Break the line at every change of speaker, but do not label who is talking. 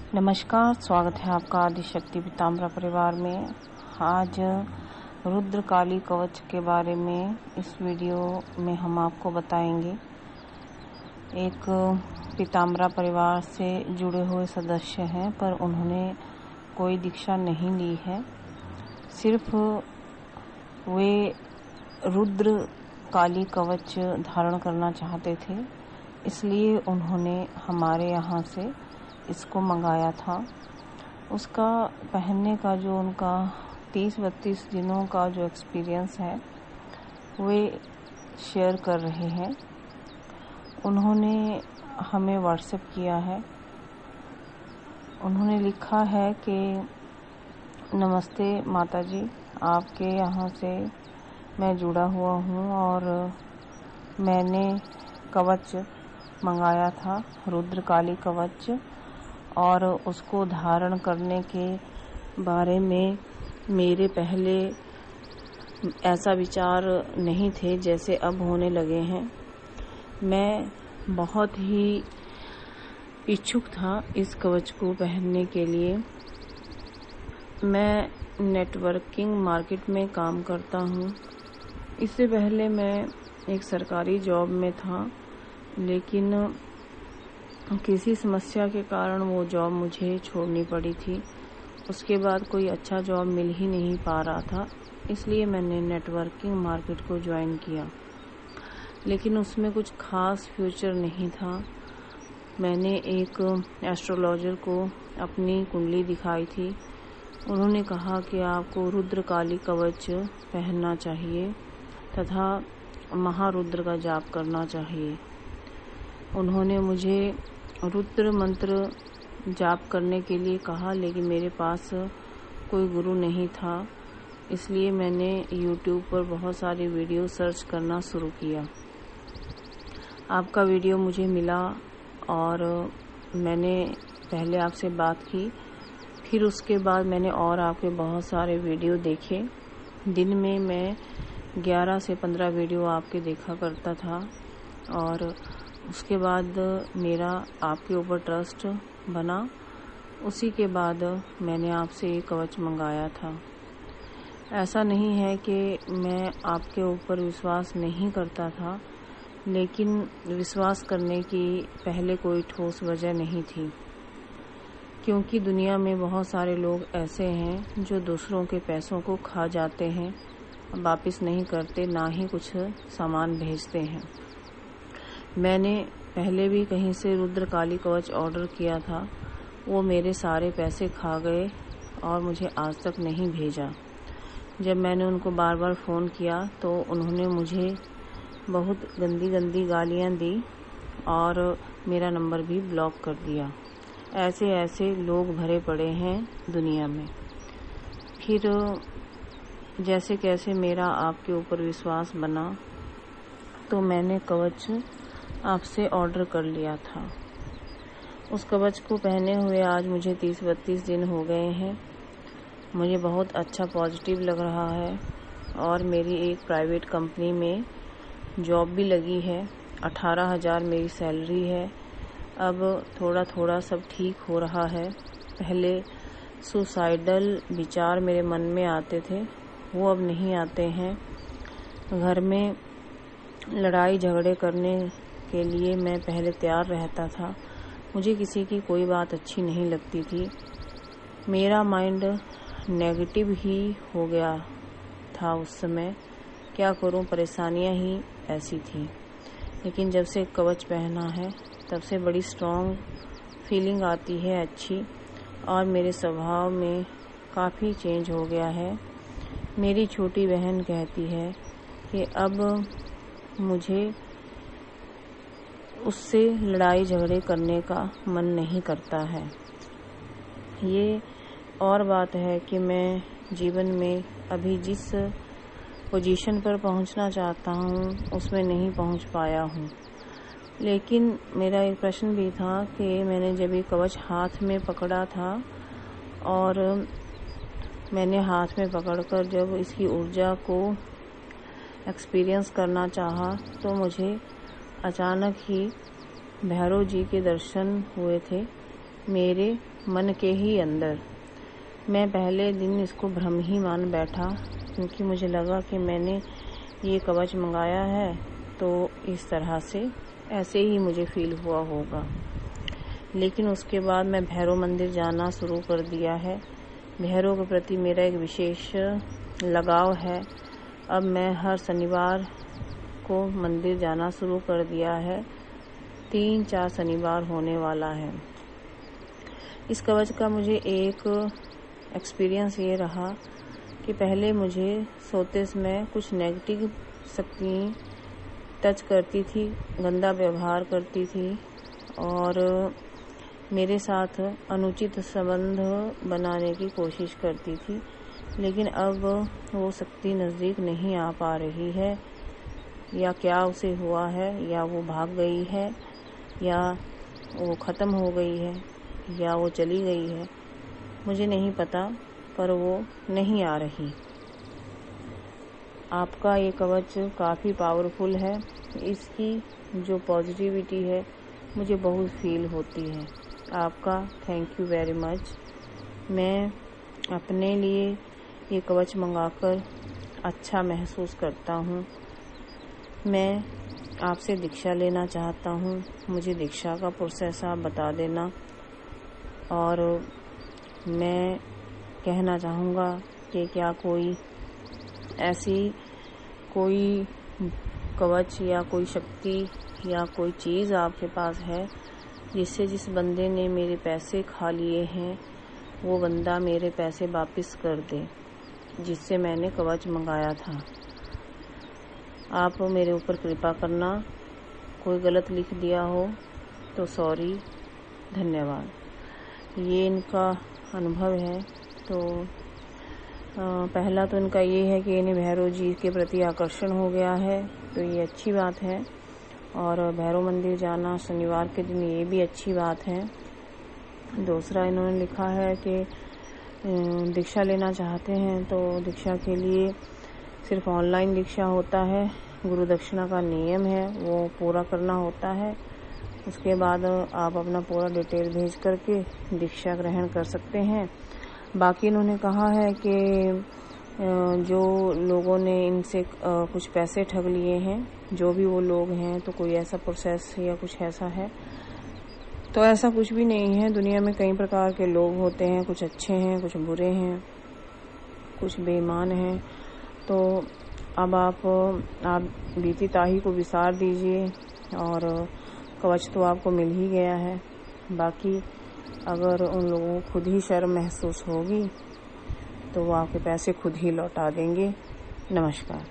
नमस्कार, स्वागत है आपका आदिशक्ति पीताम्बरा परिवार में। आज रुद्रकाली कवच के बारे में इस वीडियो में हम आपको बताएंगे। एक पीताम्बरा परिवार से जुड़े हुए सदस्य हैं, पर उन्होंने कोई दीक्षा नहीं ली है। सिर्फ वे रुद्रकाली कवच धारण करना चाहते थे, इसलिए उन्होंने हमारे यहाँ से इसको मंगाया था। उसका पहनने का जो उनका 30-32 दिनों का जो एक्सपीरियंस है वे शेयर कर रहे हैं। उन्होंने हमें व्हाट्सएप किया है। उन्होंने लिखा है कि नमस्ते माता जी, आपके यहाँ से मैं जुड़ा हुआ हूँ और मैंने कवच मंगाया था, रुद्रकाली कवच, और उसको धारण करने के बारे में मेरे पहले ऐसा विचार नहीं थे जैसे अब होने लगे हैं। मैं बहुत ही इच्छुक था इस कवच को पहनने के लिए। मैं नेटवर्किंग मार्केट में काम करता हूँ। इससे पहले मैं एक सरकारी जॉब में था, लेकिन किसी समस्या के कारण वो जॉब मुझे छोड़नी पड़ी थी। उसके बाद कोई अच्छा जॉब मिल ही नहीं पा रहा था, इसलिए मैंने नेटवर्किंग मार्केट को ज्वाइन किया। लेकिन उसमें कुछ खास फ्यूचर नहीं था। मैंने एक एस्ट्रोलॉजर को अपनी कुंडली दिखाई थी। उन्होंने कहा कि आपको रुद्रकाली कवच पहनना चाहिए तथा महारुद्र का जाप करना चाहिए। उन्होंने मुझे रुद्र मंत्र जाप करने के लिए कहा, लेकिन मेरे पास कोई गुरु नहीं था, इसलिए मैंने YouTube पर बहुत सारे वीडियो सर्च करना शुरू किया। आपका वीडियो मुझे मिला और मैंने पहले आपसे बात की। फिर उसके बाद मैंने और आपके बहुत सारे वीडियो देखे। दिन में मैं 11 से 15 वीडियो आपके देखा करता था और उसके बाद मेरा आपके ऊपर ट्रस्ट बना। उसी के बाद मैंने आपसे ये कवच मंगाया था। ऐसा नहीं है कि मैं आपके ऊपर विश्वास नहीं करता था, लेकिन विश्वास करने की पहले कोई ठोस वजह नहीं थी, क्योंकि दुनिया में बहुत सारे लोग ऐसे हैं जो दूसरों के पैसों को खा जाते हैं, वापस नहीं करते, ना ही कुछ सामान भेजते हैं। मैंने पहले भी कहीं से रुद्रकाली कवच ऑर्डर किया था, वो मेरे सारे पैसे खा गए और मुझे आज तक नहीं भेजा। जब मैंने उनको बार बार फ़ोन किया तो उन्होंने मुझे बहुत गंदी गंदी गालियाँ दी और मेरा नंबर भी ब्लॉक कर दिया। ऐसे ऐसे लोग भरे पड़े हैं दुनिया में। फिर जैसे कैसे मेरा आपके ऊपर विश्वास बना तो मैंने कवच आपसे ऑर्डर कर लिया था। उस कवच को पहने हुए आज मुझे 30-32 दिन हो गए हैं। मुझे बहुत अच्छा पॉजिटिव लग रहा है और मेरी एक प्राइवेट कंपनी में जॉब भी लगी है। 18,000 मेरी सैलरी है। अब थोड़ा थोड़ा सब ठीक हो रहा है। पहले सुसाइडल विचार मेरे मन में आते थे, वो अब नहीं आते हैं। घर में लड़ाई झगड़े करने के लिए मैं पहले तैयार रहता था। मुझे किसी की कोई बात अच्छी नहीं लगती थी। मेरा माइंड नेगेटिव ही हो गया था उस समय। क्या करूं, परेशानियां ही ऐसी थी। लेकिन जब से कवच पहना है तब से बड़ी स्ट्रॉन्ग फीलिंग आती है, अच्छी, और मेरे स्वभाव में काफ़ी चेंज हो गया है। मेरी छोटी बहन कहती है कि अब मुझे उससे लड़ाई झगड़े करने का मन नहीं करता है। ये और बात है कि मैं जीवन में अभी जिस पोजीशन पर पहुंचना चाहता हूं उसमें नहीं पहुंच पाया हूं। लेकिन मेरा एक प्रश्न भी था कि मैंने जब ये कवच हाथ में पकड़ा था और मैंने हाथ में पकड़कर जब इसकी ऊर्जा को एक्सपीरियंस करना चाहा तो मुझे अचानक ही भैरव जी के दर्शन हुए थे। मेरे मन के ही अंदर। मैं पहले दिन इसको भ्रम ही मान बैठा, क्योंकि मुझे लगा कि मैंने ये कवच मंगाया है तो इस तरह से ऐसे ही मुझे फील हुआ होगा। लेकिन उसके बाद मैं भैरव मंदिर जाना शुरू कर दिया है। भैरव के प्रति मेरा एक विशेष लगाव है। अब मैं हर शनिवार को मंदिर जाना शुरू कर दिया है। 3-4 शनिवार होने वाला है। इस कवच का मुझे एक एक्सपीरियंस ये रहा कि पहले मुझे सोते समय कुछ नेगेटिव शक्ति टच करती थी, गंदा व्यवहार करती थी और मेरे साथ अनुचित संबंध बनाने की कोशिश करती थी। लेकिन अब वो शक्ति नज़दीक नहीं आ पा रही है, या क्या उसे हुआ है, या वो भाग गई है, या वो ख़त्म हो गई है, या वो चली गई है, मुझे नहीं पता, पर वो नहीं आ रही। आपका ये कवच काफ़ी पावरफुल है। इसकी जो पॉजिटिविटी है मुझे बहुत फील होती है। आपका थैंक यू वेरी मच। मैं अपने लिए ये कवच मंगाकर अच्छा महसूस करता हूँ। मैं आपसे दीक्षा लेना चाहता हूँ। मुझे दीक्षा का प्रोसेस आप बता देना। और मैं कहना चाहूँगा कि क्या कोई ऐसी कोई कवच या कोई शक्ति या कोई चीज़ आपके पास है जिससे जिस बंदे ने मेरे पैसे खा लिए हैं वो बंदा मेरे पैसे वापस कर दे, जिससे मैंने कवच मंगाया था। आप मेरे ऊपर कृपा करना। कोई गलत लिख दिया हो तो सॉरी, धन्यवाद। ये इनका अनुभव है। तो पहला तो इनका ये है कि इन्हें भैरव जी के प्रति आकर्षण हो गया है, तो ये अच्छी बात है। और भैरव मंदिर जाना शनिवार के दिन, ये भी अच्छी बात है। दूसरा इन्होंने लिखा है कि दीक्षा लेना चाहते हैं तो दीक्षा के लिए सिर्फ ऑनलाइन दीक्षा होता है। गुरु दक्षिणा का नियम है, वो पूरा करना होता है। उसके बाद आप अपना पूरा डिटेल भेज करके दीक्षा ग्रहण कर सकते हैं। बाकी इन्होंने कहा है कि जो लोगों ने इनसे कुछ पैसे ठग लिए हैं, जो भी वो लोग हैं, तो कोई ऐसा प्रोसेस या कुछ ऐसा है, तो ऐसा कुछ भी नहीं है। दुनिया में कई प्रकार के लोग होते हैं, कुछ अच्छे हैं, कुछ बुरे हैं, कुछ बेईमान हैं। तो अब आप बीती ताही को विसार दीजिए और कवच तो आपको मिल ही गया है। बाकी अगर उन लोगों को खुद ही शर्म महसूस होगी तो वो आपके पैसे खुद ही लौटा देंगे। नमस्कार।